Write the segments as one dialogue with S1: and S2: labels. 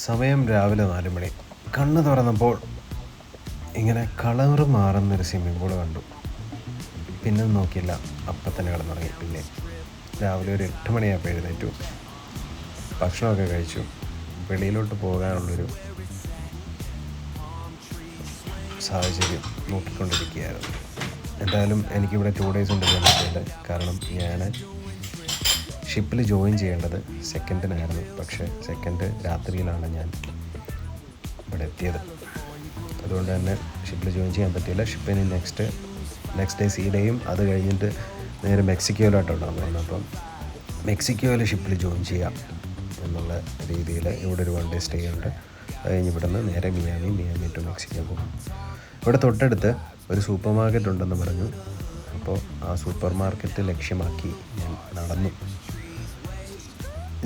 S1: സമയം രാവിലെ 4 മണി. കണ്ണ് തുറന്നപ്പോൾ ഇങ്ങനെ കളറ് മാറുന്നൊരു സ്വിമ്മിംഗ് പൂൾ കണ്ടു. പിന്നെ നോക്കിയില്ല, അപ്പം തന്നെ കിടന്നുറങ്ങി. പിന്നെ രാവിലെ ഒരു 8 മണിയായപ്പോൾ എഴുന്നേറ്റു, ഭക്ഷണമൊക്കെ കഴിച്ചു. വെളിയിലോട്ട് പോകാനുള്ളൊരു സാഹചര്യം നോക്കിക്കൊണ്ടിരിക്കുകയായിരുന്നു. എന്തായാലും എനിക്കിവിടെ 2 days ഉണ്ട് ജമൈക്കയിൽ. കാരണം ഞാൻ ഷിപ്പിൽ ജോയിൻ ചെയ്യേണ്ടത് 2nd പക്ഷേ 2nd രാത്രിയിലാണ് ഞാൻ ഇവിടെ എത്തിയത്. അതുകൊണ്ട് തന്നെ ഷിപ്പിൽ ജോയിൻ ചെയ്യാൻ പറ്റിയില്ല. ഷിപ്പിന് നെക്സ്റ്റ് ഡേ സീ ഡേയും അത് കഴിഞ്ഞിട്ട് നേരെ മെക്സിക്കോയിലോട്ടുണ്ടാകും. അപ്പം മെക്സിക്കോയിൽ ഷിപ്പിൽ ജോയിൻ ചെയ്യാം എന്നുള്ള രീതിയിൽ ഇവിടെ ഒരു 1 day സ്റ്റേ ഉണ്ട്. അത് കഴിഞ്ഞ് ഇവിടെ നിന്ന് നേരെ മിയാമി ടു മെക്സിക്കോ പോകും. ഇവിടെ തൊട്ടടുത്ത് ഒരു സൂപ്പർ മാർക്കറ്റ് ഉണ്ടെന്ന് പറഞ്ഞു. അപ്പോൾ ആ സൂപ്പർ മാർക്കറ്റ് ലക്ഷ്യമാക്കി ഞാൻ നടന്നു.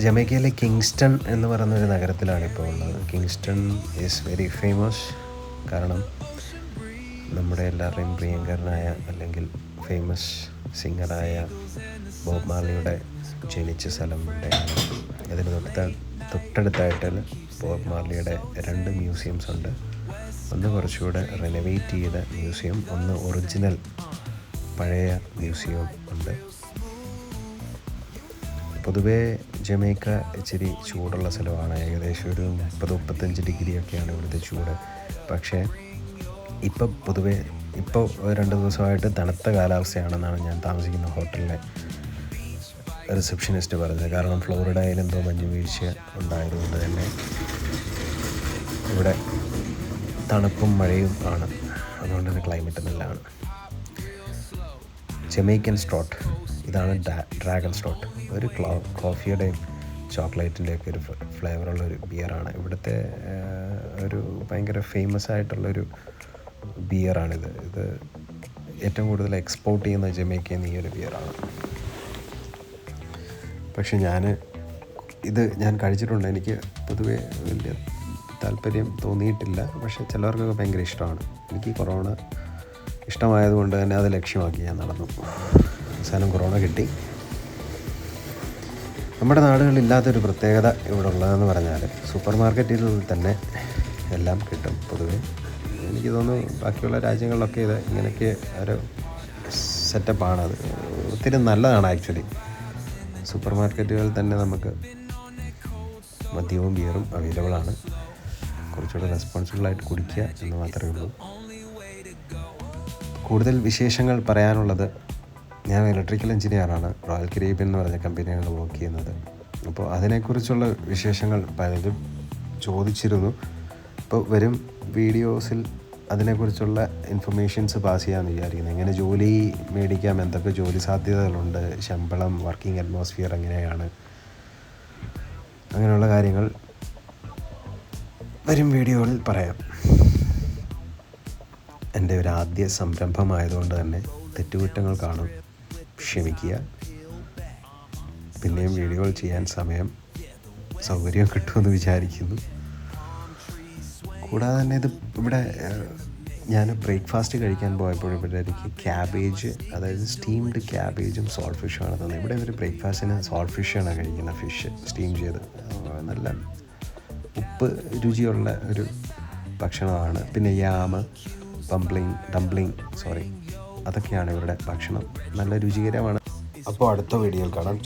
S1: ജമൈക്കയിലെ കിങ്സ്റ്റൺ എന്ന് പറയുന്നൊരു നഗരത്തിലാണ് ഇപ്പോൾ ഉള്ളത്. Kingston is very famous. കാരണം നമ്മുടെ എല്ലാവരുടെയും പ്രിയങ്കരനായ അല്ലെങ്കിൽ ഫേമസ് സിംഗറായ ബോബ് മാർലിയുടെ ജനിച്ച സ്ഥലം ഇവിടെയാണ്. അതിന് തൊട്ടടുത്തായിട്ട് ബോബ് മാർലിയുടെ 2 മ്യൂസിയംസ് ഉണ്ട്. ഒന്ന് കുറച്ചുകൂടെ റിനോവേറ്റ് ചെയ്ത മ്യൂസിയം, ഒന്ന് ഒറിജിനൽ പഴയ മ്യൂസിയം ഉണ്ട്. പൊതുവേ ജമൈക്ക ഇച്ചിരി ചൂടുള്ള സ്ഥലമാണ്. ഏകദേശം ഒരു 30-35 ഡിഗ്രിയൊക്കെയാണ് ഇവിടുത്തെ ചൂട്. പക്ഷേ ഇപ്പോൾ 2 ദിവസമായിട്ട് തണുത്ത കാലാവസ്ഥയാണെന്നാണ് ഞാൻ താമസിക്കുന്ന ഹോട്ടലിലെ റിസപ്ഷനിസ്റ്റ് പറഞ്ഞത്. കാരണം ഫ്ലോറിഡയിൽ എന്തോ മഞ്ഞ് വീഴ്ച ഉണ്ടായതുകൊണ്ട് തന്നെ ഇവിടെ തണുപ്പും മഴയും ആണ്. അതുകൊണ്ട് തന്നെ ക്ലൈമറ്റ് നല്ലതാണ്. ജമൈക്കൻ സ്ട്രോട്ട്, ഇതാണ് ഡ്രാഗൺ സ്ട്രോട്ട്. ഒരു കോഫിയുടെയും ചോക്ലേറ്റിൻ്റെയൊക്കെ ഒരു ഫ്ലേവറുള്ളൊരു ബിയറാണ്. ഇവിടുത്തെ ഒരു ഭയങ്കര ഫേമസ് ആയിട്ടുള്ളൊരു ബിയറാണിത്. ഇത് ഏറ്റവും കൂടുതൽ എക്സ്പോർട്ട് ചെയ്യുന്ന ജമൈക്കയിൽ നിന്ന് ഈ ഒരു ബിയറാണ്. പക്ഷെ ഞാൻ കഴിച്ചിട്ടുണ്ട്. എനിക്ക് പൊതുവേ വലിയ താല്പര്യം തോന്നിയിട്ടില്ല. പക്ഷേ ചിലവർക്കൊക്കെ ഭയങ്കര ഇഷ്ടമാണ്. എനിക്ക് കൊറോണ ഇഷ്ടമായതുകൊണ്ട് തന്നെ അത് ലക്ഷ്യമാക്കി ഞാൻ നടന്നു. അവസാനം കൊറോണ കിട്ടി. നമ്മുടെ നാടുകളില്ലാത്തൊരു പ്രത്യേകത ഇവിടെ ഉള്ളതെന്ന് പറഞ്ഞാൽ സൂപ്പർ മാർക്കറ്റിൽ തന്നെ എല്ലാം കിട്ടും. പൊതുവേ എനിക്ക് തോന്നുന്നു ബാക്കിയുള്ള രാജ്യങ്ങളിലൊക്കെ ഇത് ഇങ്ങനെയൊക്കെ ഒരു സെറ്റപ്പാണത്. ഒത്തിരി നല്ലതാണ് ആക്ച്വലി. സൂപ്പർ മാർക്കറ്റുകളിൽ തന്നെ നമുക്ക് മദ്യവും ബിയറും അവൈലബിൾ ആണ്. കുറച്ചുകൂടെ റെസ്പോൺസിബിളായിട്ട് കുടിക്കുക എന്ന് മാത്രമേ ഉള്ളൂ. കൂടുതൽ വിശേഷങ്ങൾ പറയാനുള്ളത്, ഞാൻ ഇലക്ട്രിക്കൽ എഞ്ചിനീയറാണ്. റോയൽ കരീബിയൻ എന്ന് പറഞ്ഞ കമ്പനിയാണ് വർക്ക് ചെയ്യുന്നത്. അപ്പോൾ അതിനെക്കുറിച്ചുള്ള വിശേഷങ്ങൾ പലരും ചോദിച്ചിരുന്നു. ഇപ്പോൾ വരും വീഡിയോസിൽ അതിനെക്കുറിച്ചുള്ള ഇൻഫർമേഷൻസ് പാസ് ചെയ്യാമെന്ന് വിചാരിക്കുന്നു. എങ്ങനെ ജോലി മേടിക്കാം, എന്തൊക്കെ ജോലി സാധ്യതകളുണ്ട്, ശമ്പളം, വർക്കിംഗ് അറ്റ്മോസ്ഫിയർ എങ്ങനെയാണ്, അങ്ങനെയുള്ള കാര്യങ്ങൾ വരും വീഡിയോകളിൽ പറയാം. എൻ്റെ ഒരു ആദ്യ സംരംഭമായതുകൊണ്ട് തന്നെ തെറ്റുകുറ്റങ്ങൾ കാണും, ക്ഷമിക്കുക. പിന്നെയും വീഡിയോകൾ ചെയ്യാൻ സൗകര്യം കിട്ടുമെന്ന് വിചാരിക്കുന്നു. കൂടാതെ തന്നെ ഇവിടെ ഞാൻ ബ്രേക്ക്ഫാസ്റ്റ് കഴിക്കാൻ പോയപ്പോഴിവിടെ എനിക്ക് ക്യാബേജ്, അതായത് സ്റ്റീംഡ് ക്യാബേജും സോൾട്ട് ഫിഷുമാണ് തന്നത്. ഇവിടെ ഒരു ബ്രേക്ക്ഫാസ്റ്റിന് സോൾട്ട് ഫിഷാണ് കഴിക്കുന്നത്, ഫിഷ് സ്റ്റീം ചെയ്ത്. നല്ല ഉപ്പ് രുചിയുള്ള ഒരു ഭക്ഷണമാണ്. പിന്നെ യാമ്, ഡംപ്ലിങ് അതൊക്കെയാണ് ഇവരുടെ ഭക്ഷണം. നല്ല രുചികരമാണ്. അപ്പോൾ അടുത്ത വീഡിയോയിൽ കാണാം.